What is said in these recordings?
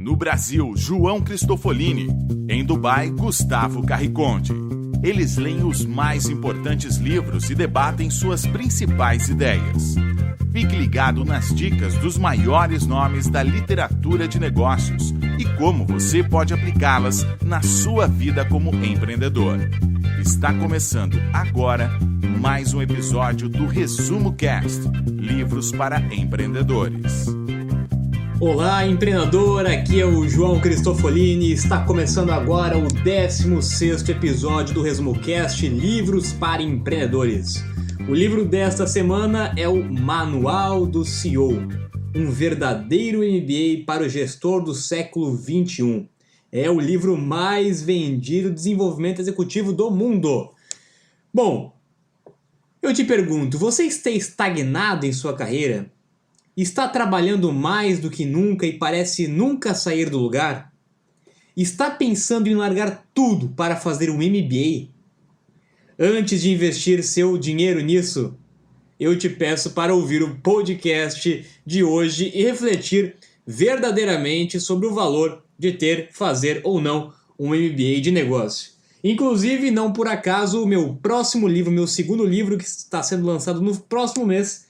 No Brasil, João Cristofolini. Em Dubai, Gustavo Carriconde. Eles leem os mais importantes livros e debatem suas principais ideias. Fique ligado nas dicas dos maiores nomes da literatura de negócios e como você pode aplicá-las na sua vida como empreendedor. Está começando agora mais um episódio do Resumo Cast, livros para empreendedores. Olá, empreendedor, aqui é o João Cristofolini e está começando agora o 16º episódio do Resumo Cast, livros para empreendedores. O livro desta semana é o Manual do CEO, um verdadeiro MBA para o gestor do século XXI. É o livro mais vendido de desenvolvimento executivo do mundo. Bom, eu te pergunto, você está estagnado em sua carreira? Está trabalhando mais do que nunca e parece nunca sair do lugar? Está pensando em largar tudo para fazer um MBA? Antes de investir seu dinheiro nisso, eu te peço para ouvir o podcast de hoje e refletir verdadeiramente sobre o valor de fazer ou não um MBA de negócio. Inclusive, não por acaso, o meu próximo livro, meu segundo livro, que está sendo lançado no próximo mês,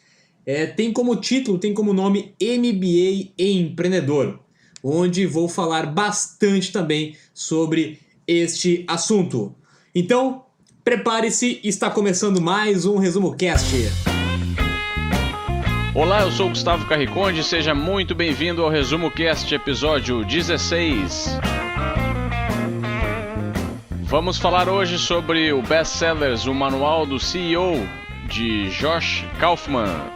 tem como título, tem como nome MBA Empreendedor, onde vou falar bastante também sobre este assunto. Então, prepare-se, está começando mais um Resumo Cast. Olá, eu sou Gustavo Carriconde, seja muito bem-vindo ao Resumo Cast, episódio 16. Vamos falar hoje sobre o best-sellers, o Manual do CEO, de Josh Kaufman.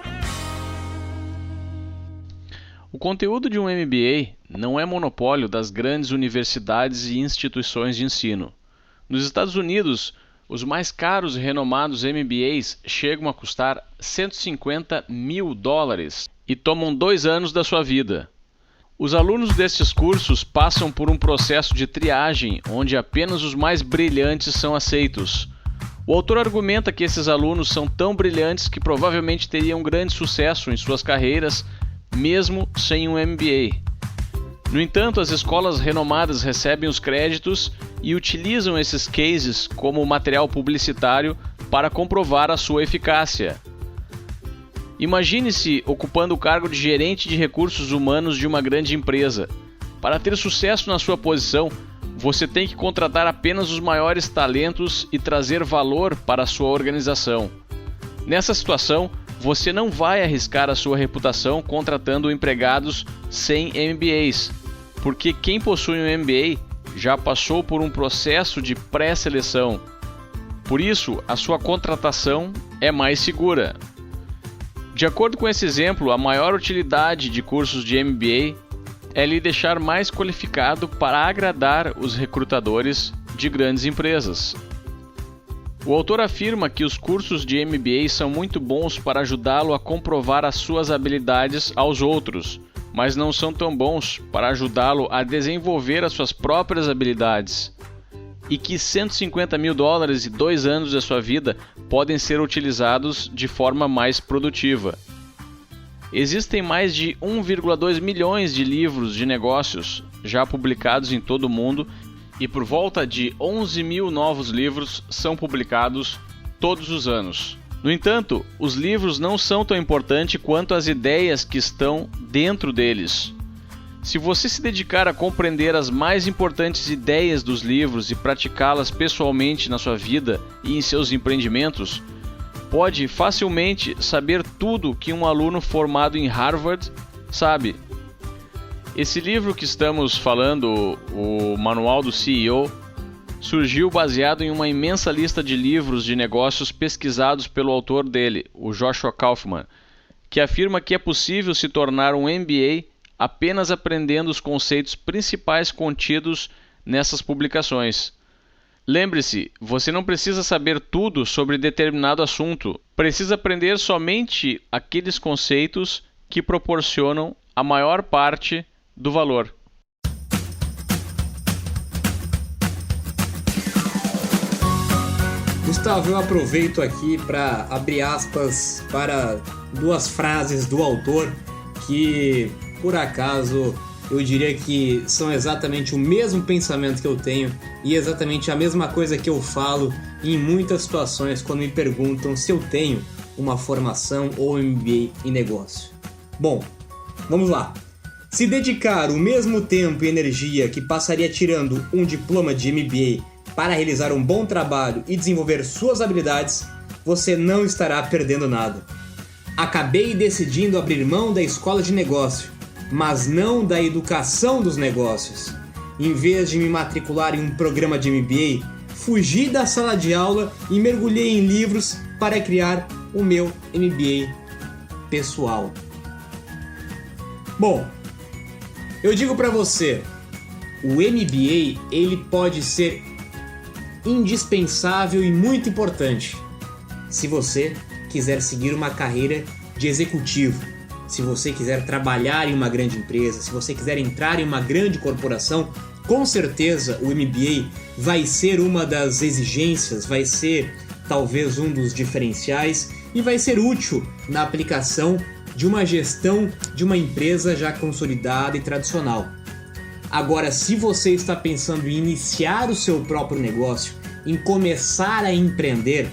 O conteúdo de um MBA não é monopólio das grandes universidades e instituições de ensino. Nos Estados Unidos, os mais caros e renomados MBAs chegam a custar $150 mil e tomam 2 anos da sua vida. Os alunos destes cursos passam por um processo de triagem onde apenas os mais brilhantes são aceitos. O autor argumenta que esses alunos são tão brilhantes que provavelmente teriam grande sucesso em suas carreiras mesmo sem um MBA. No entanto, as escolas renomadas recebem os créditos e utilizam esses cases como material publicitário para comprovar a sua eficácia. Imagine-se ocupando o cargo de gerente de recursos humanos de uma grande empresa. Para ter sucesso na sua posição, você tem que contratar apenas os maiores talentos e trazer valor para a sua organização. Nessa situação, você não vai arriscar a sua reputação contratando empregados sem MBAs, porque quem possui um MBA já passou por um processo de pré-seleção. Por isso, a sua contratação é mais segura. De acordo com esse exemplo, a maior utilidade de cursos de MBA é lhe deixar mais qualificado para agradar os recrutadores de grandes empresas. O autor afirma que os cursos de MBA são muito bons para ajudá-lo a comprovar as suas habilidades aos outros, mas não são tão bons para ajudá-lo a desenvolver as suas próprias habilidades. E que $150 mil e 2 anos da sua vida podem ser utilizados de forma mais produtiva. Existem mais de 1,2 milhões de livros de negócios já publicados em todo o mundo e por volta de 11 mil novos livros são publicados todos os anos. No entanto, os livros não são tão importantes quanto as ideias que estão dentro deles. Se você se dedicar a compreender as mais importantes ideias dos livros e praticá-las pessoalmente na sua vida e em seus empreendimentos, pode facilmente saber tudo que um aluno formado em Harvard sabe. Esse livro que estamos falando, o Manual do CEO, surgiu baseado em uma imensa lista de livros de negócios pesquisados pelo autor dele, o Joshua Kaufman, que afirma que é possível se tornar um MBA apenas aprendendo os conceitos principais contidos nessas publicações. Lembre-se, você não precisa saber tudo sobre determinado assunto, precisa aprender somente aqueles conceitos que proporcionam a maior parte do valor. Gustavo, eu aproveito aqui para abrir aspas para 2 frases do autor que, por acaso, eu diria que são exatamente o mesmo pensamento que eu tenho e exatamente a mesma coisa que eu falo em muitas situações quando me perguntam se eu tenho uma formação ou MBA em negócio. Bom, vamos lá. Se dedicar o mesmo tempo e energia que passaria tirando um diploma de MBA para realizar um bom trabalho e desenvolver suas habilidades, você não estará perdendo nada. Acabei decidindo abrir mão da escola de negócio, mas não da educação dos negócios. Em vez de me matricular em um programa de MBA, fugi da sala de aula e mergulhei em livros para criar o meu MBA pessoal. Bom, eu digo para você, o MBA ele pode ser indispensável e muito importante se você quiser seguir uma carreira de executivo, se você quiser trabalhar em uma grande empresa, se você quiser entrar em uma grande corporação, com certeza o MBA vai ser uma das exigências, vai ser talvez um dos diferenciais e vai ser útil na aplicação de uma gestão de uma empresa já consolidada e tradicional. Agora, se você está pensando em iniciar o seu próprio negócio, em começar a empreender,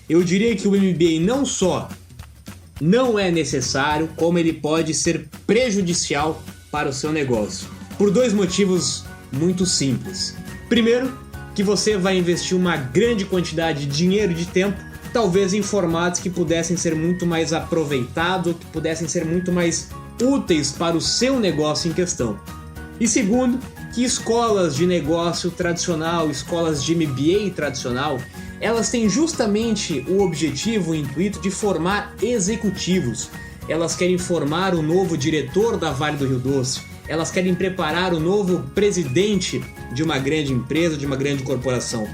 eu diria que o MBA não só não é necessário, como ele pode ser prejudicial para o seu negócio. Por dois motivos muito simples. Primeiro, que você vai investir uma grande quantidade de dinheiro e de tempo, talvez em formatos que pudessem ser muito mais aproveitados, que pudessem ser muito mais úteis para o seu negócio em questão. E segundo, que escolas de negócio tradicional, escolas de MBA tradicional, elas têm justamente o objetivo, o intuito de formar executivos. Elas querem formar o novo diretor da Vale do Rio Doce. Elas querem preparar o novo presidente de uma grande empresa, de uma grande corporação.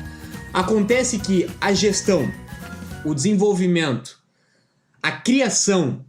Acontece que a gestão, o desenvolvimento, a criação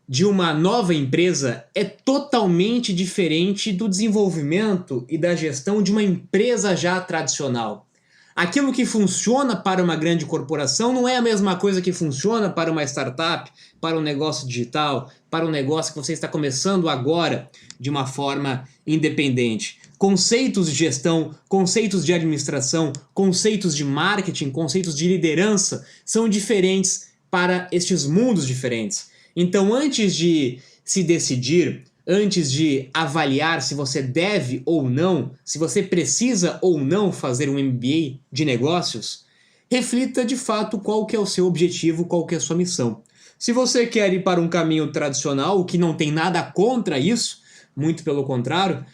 de uma nova empresa é totalmente diferente do desenvolvimento e da gestão de uma empresa já tradicional. Aquilo que funciona para uma grande corporação não é a mesma coisa que funciona para uma startup, para um negócio digital, para um negócio que você está começando agora de uma forma independente. Conceitos de gestão, conceitos de administração, conceitos de marketing, conceitos de liderança são diferentes para estes mundos diferentes. Então, antes de se decidir, antes de avaliar se você deve ou não, se você precisa ou não fazer um MBA de negócios, reflita de fato qual que é o seu objetivo, qual que é a sua missão. Se você quer ir para um caminho tradicional, o que não tem nada contra isso, muito pelo contrário,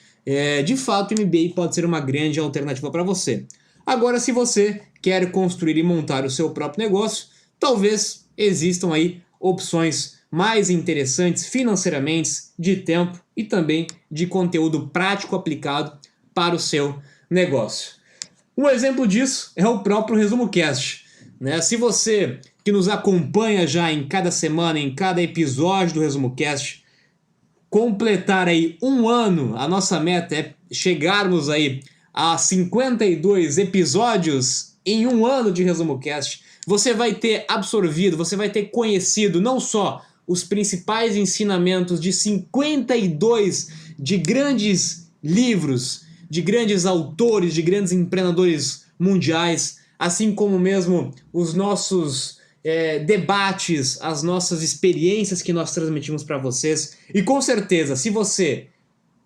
de fato o MBA pode ser uma grande alternativa para você. Agora, se você quer construir e montar o seu próprio negócio, talvez existam aí opções mais interessantes financeiramente, de tempo e também de conteúdo prático aplicado para o seu negócio. Um exemplo disso é o próprio ResumoCast, né? Se você que nos acompanha já em cada semana, em cada episódio do ResumoCast, completar aí um ano, a nossa meta é chegarmos aí a 52 episódios em um ano de ResumoCast, você vai ter absorvido, você vai ter conhecido não só os principais ensinamentos de 52 de grandes livros, de grandes autores, de grandes empreendedores mundiais, assim como mesmo os nossos debates, as nossas experiências que nós transmitimos para vocês. E com certeza, se você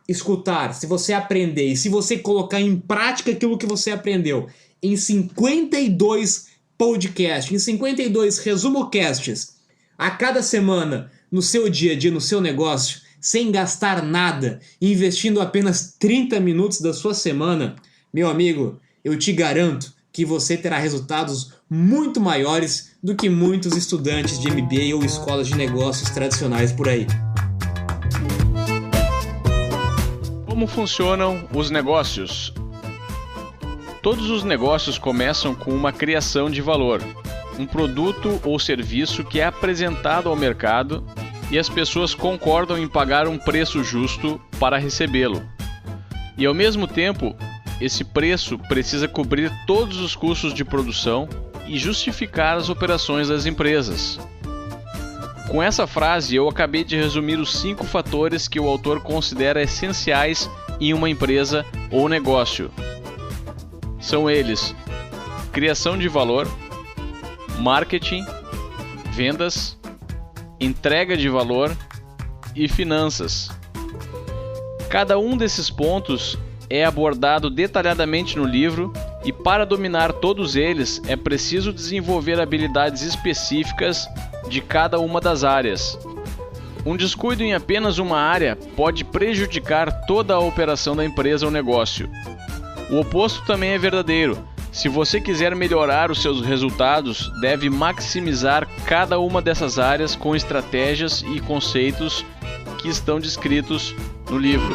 escutar, se você aprender e se você colocar em prática aquilo que você aprendeu em 52 podcasts, em 52 ResumoCasts, a cada semana, no seu dia a dia, no seu negócio, sem gastar nada, investindo apenas 30 minutos da sua semana, meu amigo, eu te garanto que você terá resultados muito maiores do que muitos estudantes de MBA ou escolas de negócios tradicionais por aí. Como funcionam os negócios? Todos os negócios começam com uma criação de valor, um produto ou serviço que é apresentado ao mercado e as pessoas concordam em pagar um preço justo para recebê-lo. E ao mesmo tempo, esse preço precisa cobrir todos os custos de produção e justificar as operações das empresas. Com essa frase, eu acabei de resumir os 5 fatores que o autor considera essenciais em uma empresa ou negócio. São eles: criação de valor, marketing, vendas, entrega de valor e finanças. Cada um desses pontos é abordado detalhadamente no livro e, para dominar todos eles, é preciso desenvolver habilidades específicas de cada uma das áreas. Um descuido em apenas uma área pode prejudicar toda a operação da empresa ou negócio. O oposto também é verdadeiro. Se você quiser melhorar os seus resultados, deve maximizar cada uma dessas áreas com estratégias e conceitos que estão descritos no livro.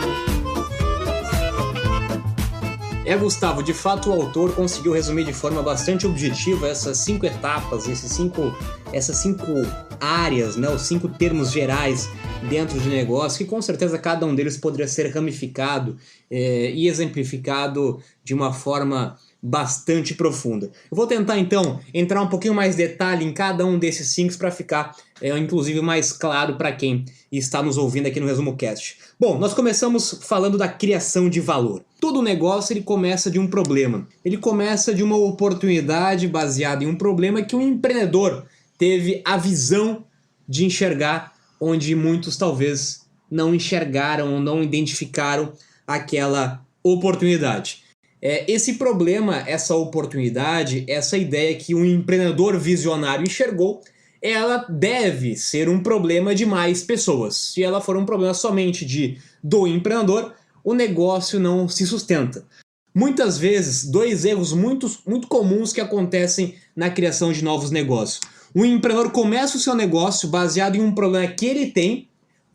Gustavo, de fato o autor conseguiu resumir de forma bastante objetiva essas 5 etapas, essas cinco áreas, né, os 5 termos gerais dentro de negócio, que com certeza cada um deles poderia ser ramificado e exemplificado de uma forma bastante profunda. Eu vou tentar então entrar um pouquinho mais detalhe em cada um desses 5 para ficar inclusive mais claro para quem está nos ouvindo aqui no Resumo Cast. Bom, nós começamos falando da criação de valor. Todo negócio ele começa de um problema. Ele começa de uma oportunidade baseada em um problema que um empreendedor teve a visão de enxergar, onde muitos talvez não enxergaram ou não identificaram aquela oportunidade. Esse problema, essa oportunidade, essa ideia que um empreendedor visionário enxergou, ela deve ser um problema de mais pessoas. Se ela for um problema somente do empreendedor, o negócio não se sustenta. Muitas vezes, 2 erros muito comuns que acontecem na criação de novos negócios. O empreendedor começa o seu negócio baseado em um problema que ele tem,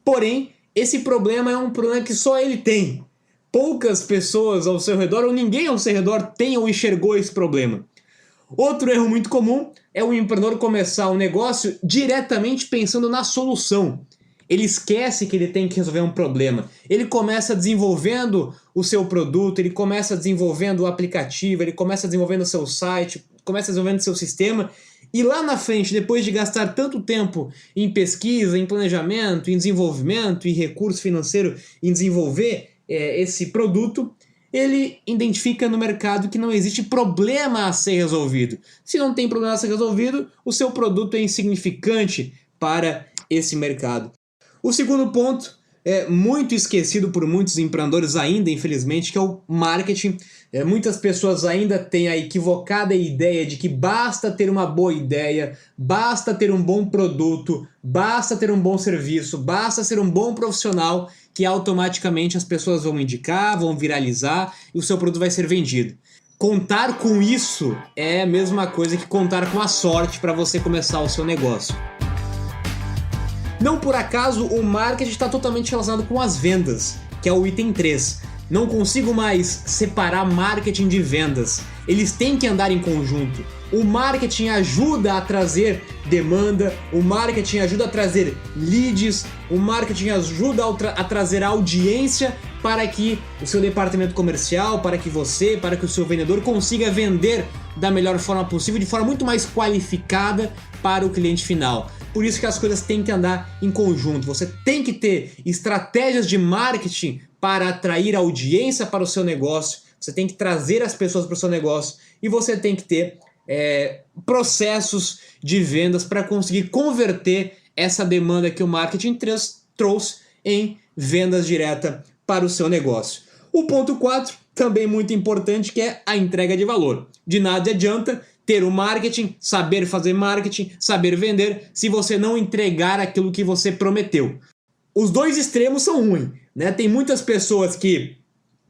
porém, esse problema é um problema que só ele tem. Poucas pessoas ao seu redor, ou ninguém ao seu redor, tem ou enxergou esse problema. Outro erro muito comum é o empreendedor começar o negócio diretamente pensando na solução. Ele esquece que ele tem que resolver um problema. Ele começa desenvolvendo o seu produto, ele começa desenvolvendo o aplicativo, ele começa desenvolvendo o seu site, começa desenvolvendo o seu sistema, e lá na frente, depois de gastar tanto tempo em pesquisa, em planejamento, em desenvolvimento, em recurso financeiro, em desenvolver esse produto, ele identifica no mercado que não existe problema a ser resolvido. Se não tem problema a ser resolvido, o seu produto é insignificante para esse mercado. O segundo ponto é muito esquecido por muitos empreendedores ainda, infelizmente, que é o marketing. Muitas pessoas ainda têm a equivocada ideia de que basta ter uma boa ideia, basta ter um bom produto, basta ter um bom serviço, basta ser um bom profissional, que automaticamente as pessoas vão indicar, vão viralizar e o seu produto vai ser vendido. Contar com isso é a mesma coisa que contar com a sorte para você começar o seu negócio. Não por acaso o marketing está totalmente relacionado com as vendas, que é o item 3. Não consigo mais separar marketing de vendas. Eles têm que andar em conjunto. O marketing ajuda a trazer demanda, o marketing ajuda a trazer leads, o marketing ajuda a trazer audiência para que o seu departamento comercial, para que você, para que o seu vendedor consiga vender da melhor forma possível, de forma muito mais qualificada para o cliente final. Por isso que as coisas têm que andar em conjunto. Você tem que ter estratégias de marketing para atrair audiência para o seu negócio, você tem que trazer as pessoas para o seu negócio e você tem que ter processos de vendas para conseguir converter essa demanda que o marketing trouxe em vendas direta para o seu negócio. O ponto 4, também muito importante, que é a entrega de valor. De nada adianta ter o marketing, saber fazer marketing, saber vender, se você não entregar aquilo que você prometeu. Os dois extremos são ruins, né? Tem muitas pessoas que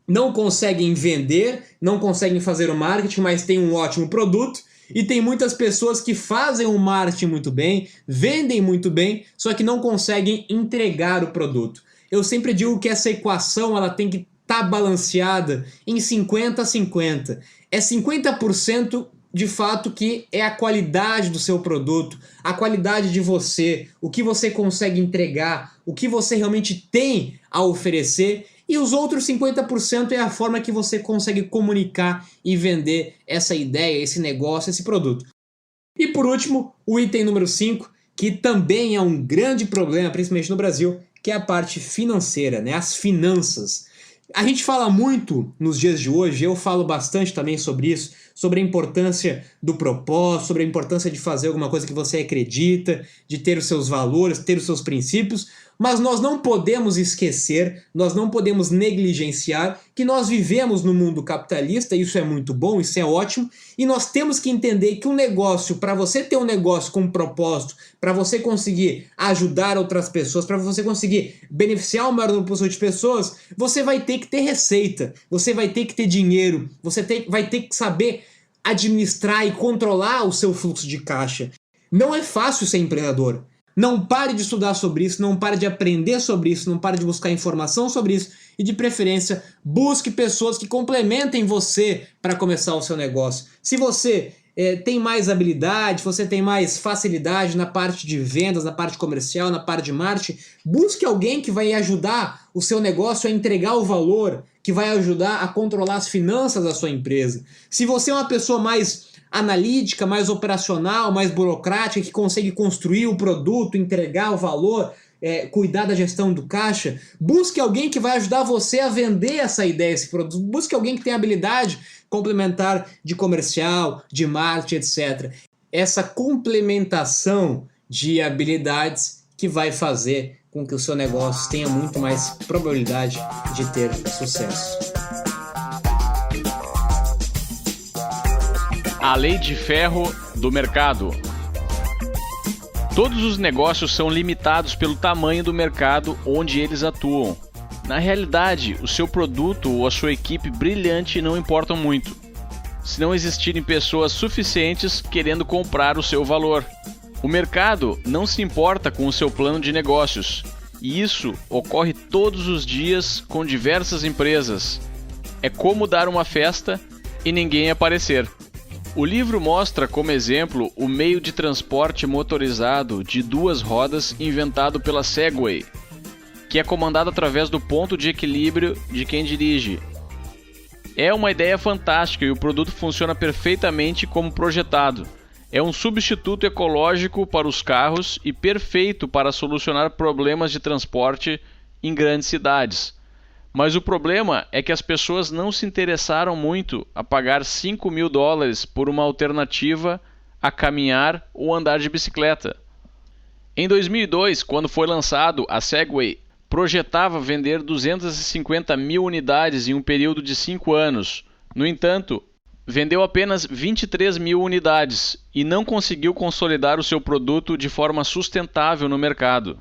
não conseguem vender, não conseguem fazer o marketing, mas tem um ótimo produto. E tem muitas pessoas que fazem o marketing muito bem, vendem muito bem, só que não conseguem entregar o produto. Eu sempre digo que essa equação ela tem que estar balanceada em 50-50. É 50% de fato que é a qualidade do seu produto, a qualidade de você, o que você consegue entregar, o que você realmente tem a oferecer, e os outros 50% é a forma que você consegue comunicar e vender essa ideia, esse negócio, esse produto. E por último, o item número 5, que também é um grande problema, principalmente no Brasil, que é a parte financeira, né? As finanças. A gente fala muito nos dias de hoje, eu falo bastante também sobre isso, sobre a importância do propósito, sobre a importância de fazer alguma coisa que você acredita, de ter os seus valores, ter os seus princípios, mas nós não podemos esquecer, nós não podemos negligenciar que nós vivemos no mundo capitalista, isso é muito bom, isso é ótimo, e nós temos que entender que um negócio, para você ter um negócio com um propósito, para você conseguir ajudar outras pessoas, para você conseguir beneficiar o maior número possível de pessoas, você vai ter que ter receita, você vai ter que ter dinheiro, você vai ter que saber administrar e controlar o seu fluxo de caixa. Não é fácil ser empreendedor. Não pare de estudar sobre isso, não pare de aprender sobre isso, não pare de buscar informação sobre isso e, de preferência, busque pessoas que complementem você para começar o seu negócio. Se você tem mais habilidade, se você tem mais facilidade na parte de vendas, na parte comercial, na parte de marketing, busque alguém que vai ajudar o seu negócio a entregar o valor, que vai ajudar a controlar as finanças da sua empresa. Se você é uma pessoa mais analítica, mais operacional, mais burocrática, que consegue construir o produto, entregar o valor, cuidar da gestão do caixa, busque alguém que vai ajudar você a vender essa ideia, esse produto. Busque alguém que tenha habilidade complementar de comercial, de marketing, etc. Essa complementação de habilidades que vai fazer com que o seu negócio tenha muito mais probabilidade de ter sucesso. A lei de ferro do mercado. Todos os negócios são limitados pelo tamanho do mercado onde eles atuam. Na realidade, o seu produto ou a sua equipe brilhante não importam muito, se não existirem pessoas suficientes querendo comprar o seu valor. O mercado não se importa com o seu plano de negócios, e isso ocorre todos os dias com diversas empresas. É como dar uma festa e ninguém aparecer. O livro mostra como exemplo o meio de transporte motorizado de 2 rodas inventado pela Segway, que é comandado através do ponto de equilíbrio de quem dirige. É uma ideia fantástica e o produto funciona perfeitamente como projetado. É um substituto ecológico para os carros e perfeito para solucionar problemas de transporte em grandes cidades. Mas o problema é que as pessoas não se interessaram muito a pagar $5.000 por uma alternativa a caminhar ou andar de bicicleta. Em 2002, quando foi lançado, a Segway projetava vender 250.000 unidades em um período de 5 anos. No entanto, vendeu apenas 23.000 unidades e não conseguiu consolidar o seu produto de forma sustentável no mercado.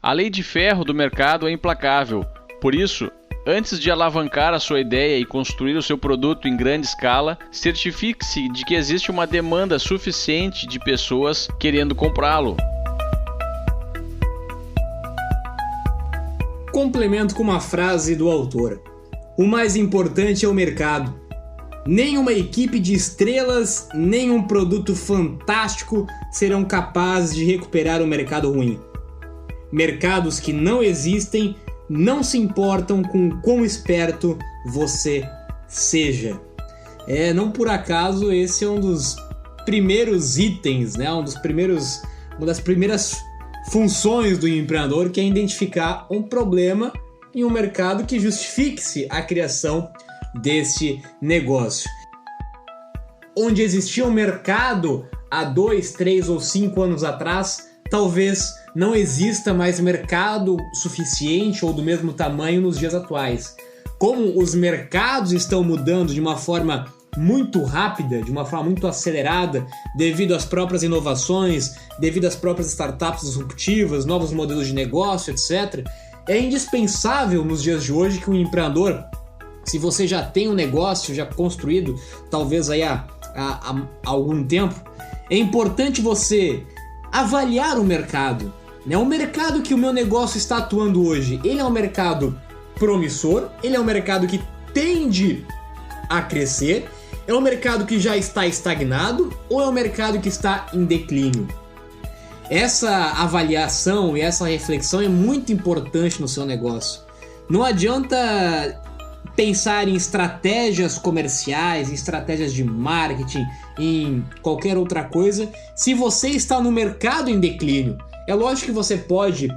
A lei de ferro do mercado é implacável. Por isso, antes de alavancar a sua ideia e construir o seu produto em grande escala, certifique-se de que existe uma demanda suficiente de pessoas querendo comprá-lo. Complemento com uma frase do autor: o mais importante é o mercado. Nem uma equipe de estrelas, nem um produto fantástico serão capazes de recuperar um mercado ruim. Mercados que não existem não se importam com quão esperto você seja. Não por acaso esse é um dos primeiros itens, né? Uma das primeiras funções do empreendedor, que é identificar um problema em um mercado que justifique-se a criação desse negócio. Onde existia um mercado há 2, 3 ou 5 anos atrás, talvez não exista mais mercado suficiente ou do mesmo tamanho nos dias atuais. Como os mercados estão mudando de uma forma muito rápida, de uma forma muito acelerada, devido às próprias inovações, devido às próprias startups disruptivas, novos modelos de negócio, etc., é indispensável nos dias de hoje que um empreendedor, se você já tem um negócio já construído, talvez aí há algum tempo, é importante você avaliar o mercado. O mercado que o meu negócio está atuando hoje, ele é um mercado promissor, ele é um mercado que tende a crescer, é um mercado que já está estagnado ou é um mercado que está em declínio? Essa avaliação e essa reflexão é muito importante no seu negócio. Não adianta pensar em estratégias comerciais, em estratégias de marketing, em qualquer outra coisa, se você está no mercado em declínio. É lógico que você pode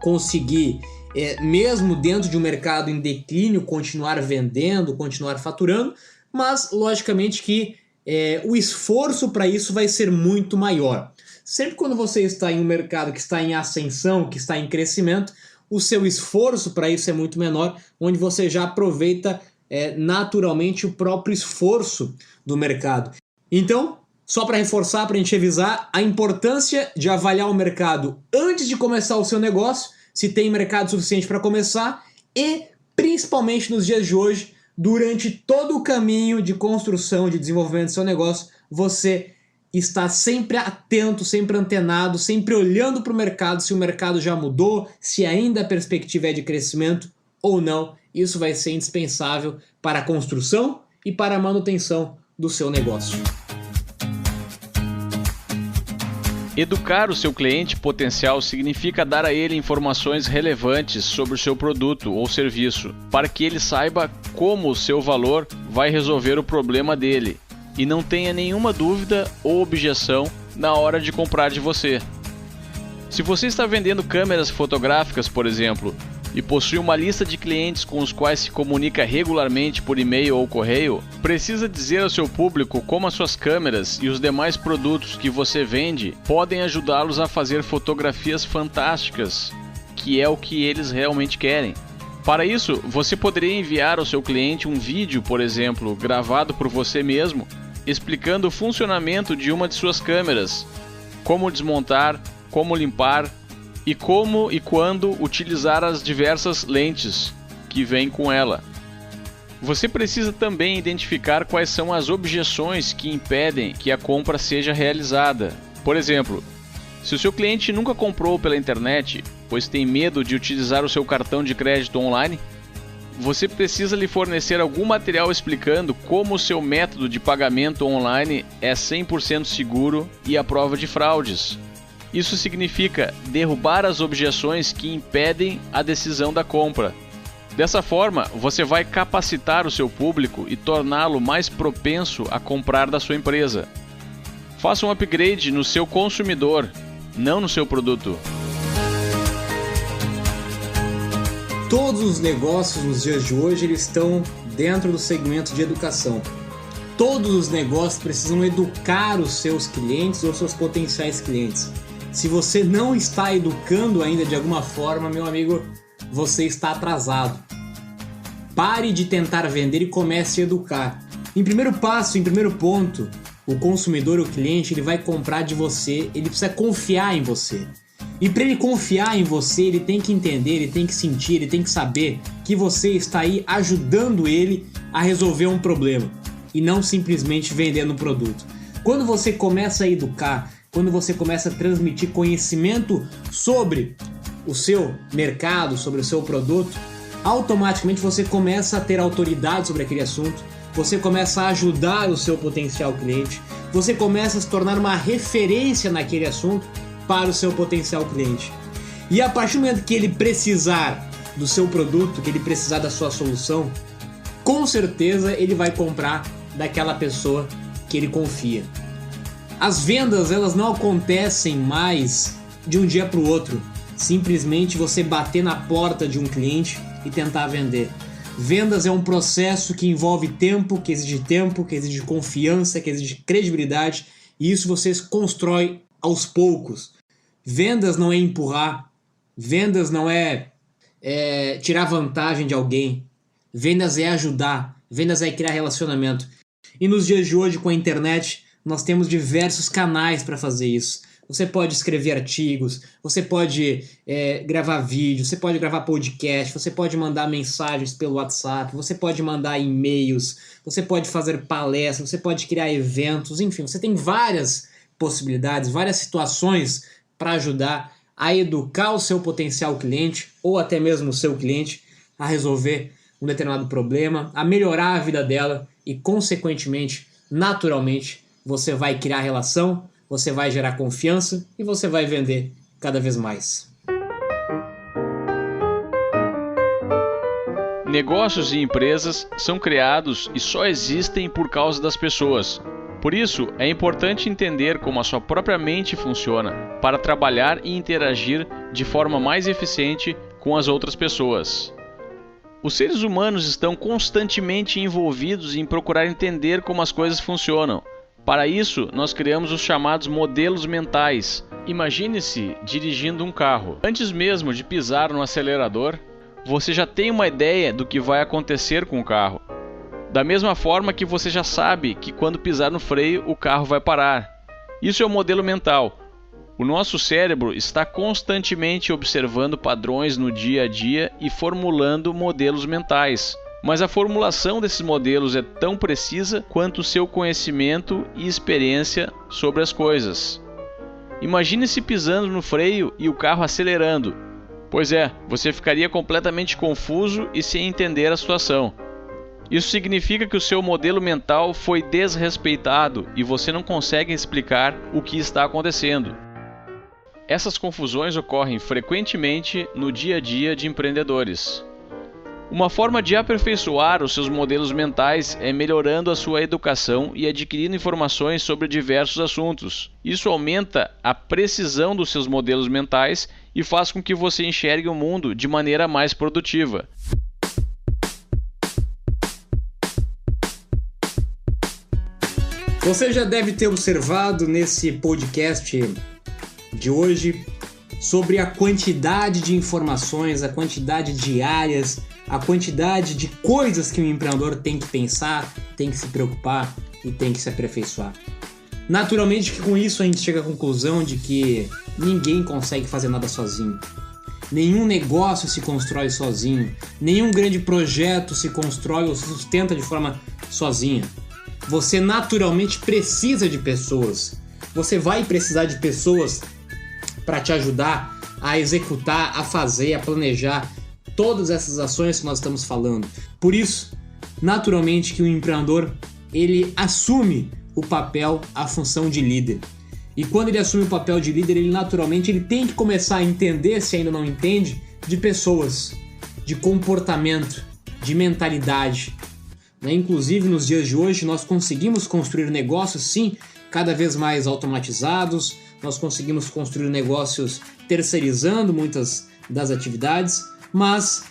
conseguir, mesmo dentro de um mercado em declínio, continuar vendendo, continuar faturando, mas logicamente que o esforço para isso vai ser muito maior. Sempre quando você está em um mercado que está em ascensão, que está em crescimento, o seu esforço para isso é muito menor, onde você já aproveita naturalmente o próprio esforço do mercado. Então, só para reforçar, para a gente avisar, a importância de avaliar o mercado antes de começar o seu negócio, se tem mercado suficiente para começar, e principalmente nos dias de hoje, durante todo o caminho de construção, de desenvolvimento do seu negócio, você está sempre atento, sempre antenado, sempre olhando para o mercado, se o mercado já mudou, se ainda a perspectiva é de crescimento ou não. Isso vai ser indispensável para a construção e para a manutenção do seu negócio. Educar o seu cliente potencial significa dar a ele informações relevantes sobre o seu produto ou serviço, para que ele saiba como o seu valor vai resolver o problema dele e não tenha nenhuma dúvida ou objeção na hora de comprar de você. Se você está vendendo câmeras fotográficas, por exemplo, e possui uma lista de clientes com os quais se comunica regularmente por e-mail ou correio, precisa dizer ao seu público como as suas câmeras e os demais produtos que você vende podem ajudá-los a fazer fotografias fantásticas, que é o que eles realmente querem. Para isso, você poderia enviar ao seu cliente um vídeo, por exemplo, gravado por você mesmo, explicando o funcionamento de uma de suas câmeras, como desmontar, como limpar e como e quando utilizar as diversas lentes que vêm com ela. Você precisa também identificar quais são as objeções que impedem que a compra seja realizada. Por exemplo, se o seu cliente nunca comprou pela internet, pois tem medo de utilizar o seu cartão de crédito online, você precisa lhe fornecer algum material explicando como o seu método de pagamento online é 100% seguro e à prova de fraudes. Isso significa derrubar as objeções que impedem a decisão da compra. Dessa forma, você vai capacitar o seu público e torná-lo mais propenso a comprar da sua empresa. Faça um upgrade no seu consumidor, não no seu produto. Todos os negócios nos dias de hoje eles estão dentro do segmento de educação. Todos os negócios precisam educar os seus clientes ou seus potenciais clientes. Se você não está educando ainda de alguma forma, meu amigo, você está atrasado. Pare de tentar vender e comece a educar. Em primeiro passo, em primeiro ponto, o consumidor, o cliente, ele vai comprar de você, ele precisa confiar em você. E para ele confiar em você, ele tem que entender, ele tem que sentir, ele tem que saber que você está aí ajudando ele a resolver um problema e não simplesmente vendendo um produto. Quando você começa a educar, quando você começa a transmitir conhecimento sobre o seu mercado, sobre o seu produto, automaticamente você começa a ter autoridade sobre aquele assunto, você começa a ajudar o seu potencial cliente, você começa a se tornar uma referência naquele assunto para o seu potencial cliente. E a partir do momento que ele precisar do seu produto, que ele precisar da sua solução, com certeza ele vai comprar daquela pessoa que ele confia. As vendas, elas não acontecem mais de um dia para o outro. Simplesmente você bater na porta de um cliente e tentar vender. Vendas é um processo que envolve tempo, que exige confiança, que exige credibilidade, e isso você constrói aos poucos. Vendas não é empurrar, vendas não é tirar vantagem de alguém, vendas é ajudar, vendas é criar relacionamento. E nos dias de hoje, com a internet, nós temos diversos canais para fazer isso. Você pode escrever artigos, você pode gravar vídeo, você pode gravar podcast, você pode mandar mensagens pelo WhatsApp, você pode mandar e-mails, você pode fazer palestras, você pode criar eventos, enfim, você tem várias possibilidades, várias situações para ajudar a educar o seu potencial cliente ou até mesmo o seu cliente a resolver um determinado problema, a melhorar a vida dela e, consequentemente, naturalmente, você vai criar relação, você vai gerar confiança e você vai vender cada vez mais. Negócios e empresas são criados e só existem por causa das pessoas. Por isso, é importante entender como a sua própria mente funciona para trabalhar e interagir de forma mais eficiente com as outras pessoas. Os seres humanos estão constantemente envolvidos em procurar entender como as coisas funcionam. Para isso, nós criamos os chamados modelos mentais. Imagine-se dirigindo um carro. Antes mesmo de pisar no acelerador, você já tem uma ideia do que vai acontecer com o carro. Da mesma forma que você já sabe que quando pisar no freio, o carro vai parar. Isso é o modelo mental. O nosso cérebro está constantemente observando padrões no dia a dia e formulando modelos mentais. Mas a formulação desses modelos é tão precisa quanto o seu conhecimento e experiência sobre as coisas. Imagine-se pisando no freio e o carro acelerando. Pois é, você ficaria completamente confuso e sem entender a situação. Isso significa que o seu modelo mental foi desrespeitado e você não consegue explicar o que está acontecendo. Essas confusões ocorrem frequentemente no dia a dia de empreendedores. Uma forma de aperfeiçoar os seus modelos mentais é melhorando a sua educação e adquirindo informações sobre diversos assuntos. Isso aumenta a precisão dos seus modelos mentais e faz com que você enxergue o mundo de maneira mais produtiva. Você já deve ter observado nesse podcast de hoje sobre a quantidade de informações, a quantidade de áreas, a quantidade de coisas que um empreendedor tem que pensar, tem que se preocupar e tem que se aperfeiçoar. Naturalmente que com isso a gente chega à conclusão de que ninguém consegue fazer nada sozinho. Nenhum negócio se constrói sozinho, nenhum grande projeto se constrói ou se sustenta de forma sozinha. Você naturalmente precisa de pessoas. Você vai precisar de pessoas para te ajudar a executar, a fazer, a planejar todas essas ações que nós estamos falando. Por isso, naturalmente que o empreendedor, ele assume o papel, a função de líder. E quando ele assume o papel de líder, ele naturalmente tem que começar a entender, se ainda não entende, de pessoas, de comportamento, de mentalidade. Inclusive, nos dias de hoje, nós conseguimos construir negócios, sim, cada vez mais automatizados. Nós conseguimos construir negócios terceirizando muitas das atividades, mas,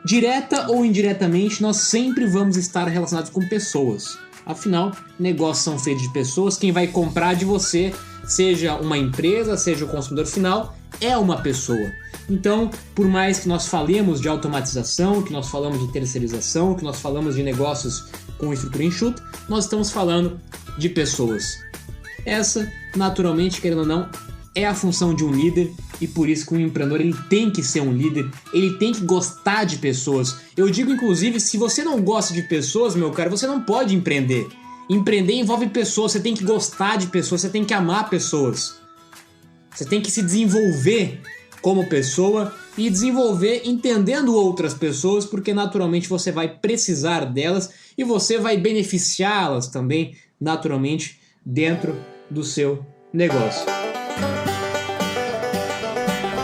direta ou indiretamente, nós sempre vamos estar relacionados com pessoas. Afinal, negócios são feitos de pessoas. Quem vai comprar de você, seja uma empresa, seja o consumidor final, é uma pessoa. Então, por mais que nós falemos de automatização, que nós falamos de terceirização, que nós falamos de negócios com estrutura enxuta, nós estamos falando de pessoas. Essa, naturalmente, querendo ou não, é a função de um líder e por isso que um empreendedor ele tem que ser um líder, ele tem que gostar de pessoas. Eu digo, inclusive, se você não gosta de pessoas, meu caro, você não pode empreender. Empreender envolve pessoas, você tem que gostar de pessoas, você tem que amar pessoas. Você tem que se desenvolver como pessoa e desenvolver entendendo outras pessoas, porque naturalmente você vai precisar delas e você vai beneficiá-las também, naturalmente, dentro do seu negócio.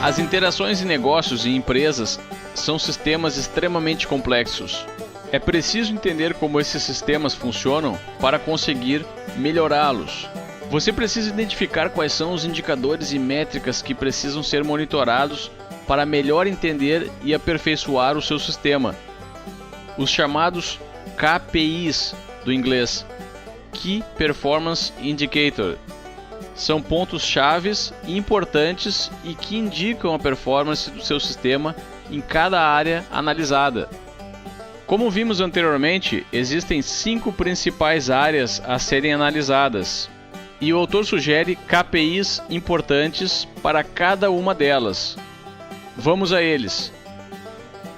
As interações em negócios e empresas são sistemas extremamente complexos. É preciso entender como esses sistemas funcionam para conseguir melhorá-los. Você precisa identificar quais são os indicadores e métricas que precisam ser monitorados para melhor entender e aperfeiçoar o seu sistema. Os chamados KPIs do inglês, Key Performance Indicator, são pontos chaves e importantes e que indicam a performance do seu sistema em cada área analisada. Como vimos anteriormente, existem 5 principais áreas a serem analisadas. E o autor sugere KPIs importantes para cada uma delas. Vamos a eles.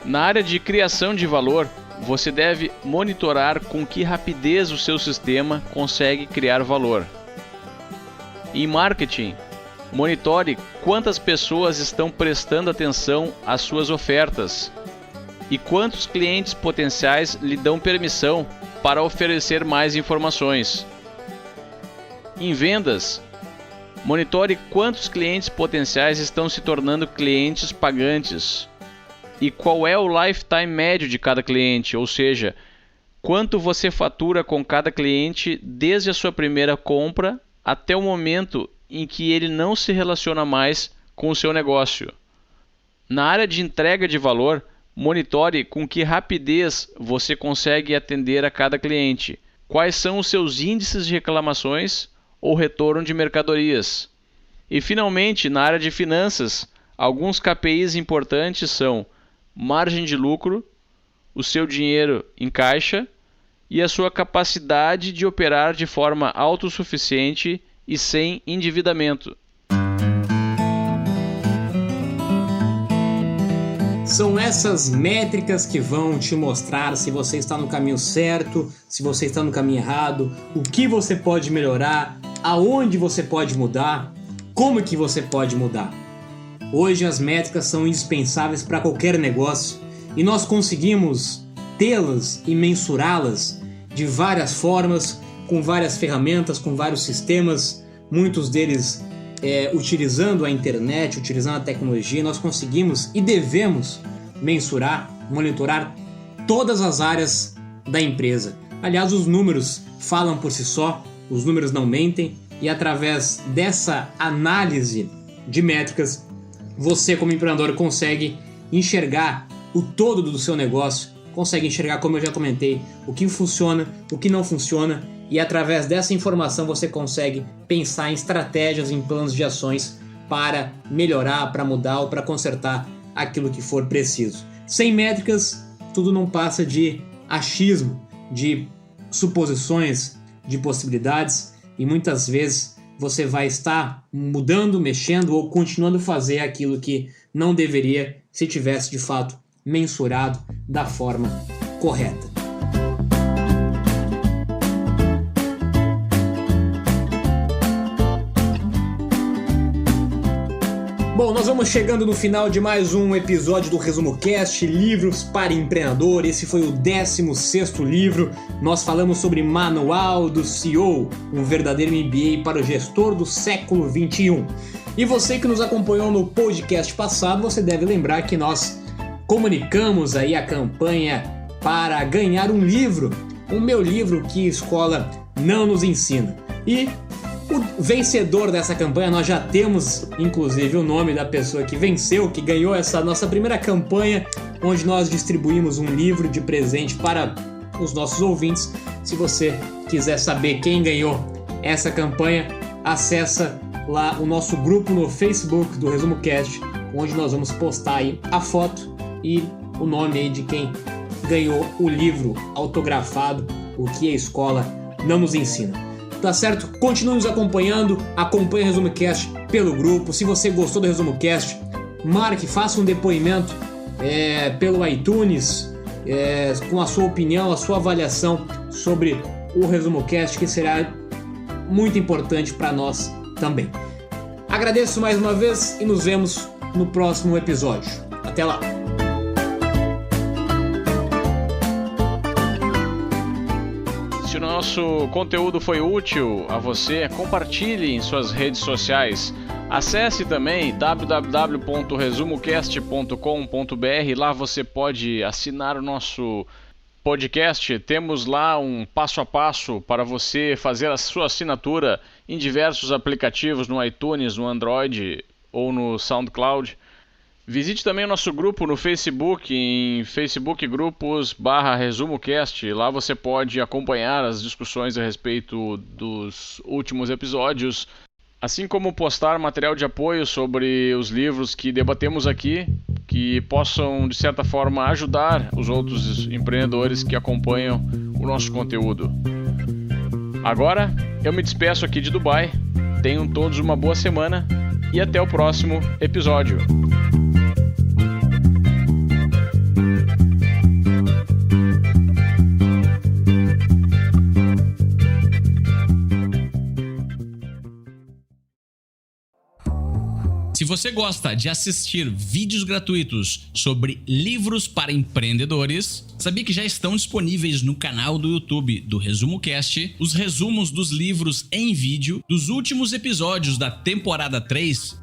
Na área de criação de valor, você deve monitorar com que rapidez o seu sistema consegue criar valor. Em marketing, monitore quantas pessoas estão prestando atenção às suas ofertas e quantos clientes potenciais lhe dão permissão para oferecer mais informações. Em vendas, monitore quantos clientes potenciais estão se tornando clientes pagantes e qual é o lifetime médio de cada cliente, ou seja, quanto você fatura com cada cliente desde a sua primeira compra até o momento em que ele não se relaciona mais com o seu negócio. Na área de entrega de valor, monitore com que rapidez você consegue atender a cada cliente, quais são os seus índices de reclamações ou retorno de mercadorias. E finalmente, na área de finanças, alguns KPIs importantes são margem de lucro, o seu dinheiro em caixa e a sua capacidade de operar de forma autossuficiente e sem endividamento. São essas métricas que vão te mostrar se você está no caminho certo, se você está no caminho errado, o que você pode melhorar, aonde você pode mudar, como que você pode mudar. Hoje as métricas são indispensáveis para qualquer negócio e nós conseguimos tê-las e mensurá-las de várias formas, com várias ferramentas, com vários sistemas, muitos deles utilizando a internet, utilizando a tecnologia. Nós conseguimos e devemos mensurar, monitorar todas as áreas da empresa. Aliás, os números falam por si só, os números não mentem, e através dessa análise de métricas, você como empreendedor consegue enxergar o todo do seu negócio, consegue enxergar, como eu já comentei, o que funciona, o que não funciona, e através dessa informação você consegue pensar em estratégias, em planos de ações para melhorar, para mudar ou para consertar aquilo que for preciso. Sem métricas, tudo não passa de achismo, de suposições, de possibilidades, e muitas vezes você vai estar mudando, mexendo ou continuando a fazer aquilo que não deveria se tivesse de fato mensurado da forma correta. Bom, nós vamos chegando no final de mais um episódio do Resumo Cast, Livros para Empreendedor. Esse foi o 16º livro. Nós falamos sobre Manual do CEO, um verdadeiro MBA para o gestor do século XXI. E você que nos acompanhou no podcast passado, você deve lembrar que nós comunicamos aí a campanha para ganhar um livro, o meu livro que a escola não nos ensina. E o vencedor dessa campanha, nós já temos inclusive o nome da pessoa que venceu, que ganhou essa nossa primeira campanha, onde nós distribuímos um livro de presente para os nossos ouvintes. Se você quiser saber quem ganhou essa campanha, acessa lá o nosso grupo no Facebook do Resumo Cast, onde nós vamos postar aí a foto e o nome aí de quem ganhou o livro autografado, O que a Escola Não Nos Ensina. Tá certo? Continue nos acompanhando, acompanhe o Resumo Cast pelo grupo. Se você gostou do Resumo Cast, marque, faça um depoimento pelo iTunes, com a sua opinião, a sua avaliação sobre o Resumo Cast, que será muito importante para nós também. Agradeço mais uma vez e nos vemos no próximo episódio. Até lá! Se o nosso conteúdo foi útil a você, compartilhe em suas redes sociais. Acesse também www.resumocast.com.br. Lá você pode assinar o nosso podcast. Temos lá um passo a passo para você fazer a sua assinatura em diversos aplicativos no iTunes, no Android ou no SoundCloud. Visite também o nosso grupo no Facebook, em Facebook Grupos/ResumoCast. Lá você pode acompanhar as discussões a respeito dos últimos episódios, assim como postar material de apoio sobre os livros que debatemos aqui, que possam, de certa forma, ajudar os outros empreendedores que acompanham o nosso conteúdo. Agora, eu me despeço aqui de Dubai. Tenham todos uma boa semana e até o próximo episódio. Se você gosta de assistir vídeos gratuitos sobre livros para empreendedores, sabia que já estão disponíveis no canal do YouTube do Resumo Cast os resumos dos livros em vídeo dos últimos episódios da temporada 3?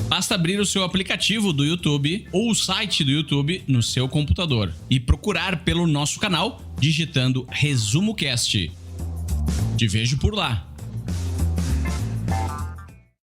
Basta abrir o seu aplicativo do YouTube ou o site do YouTube no seu computador e procurar pelo nosso canal digitando ResumoCast. Te vejo por lá.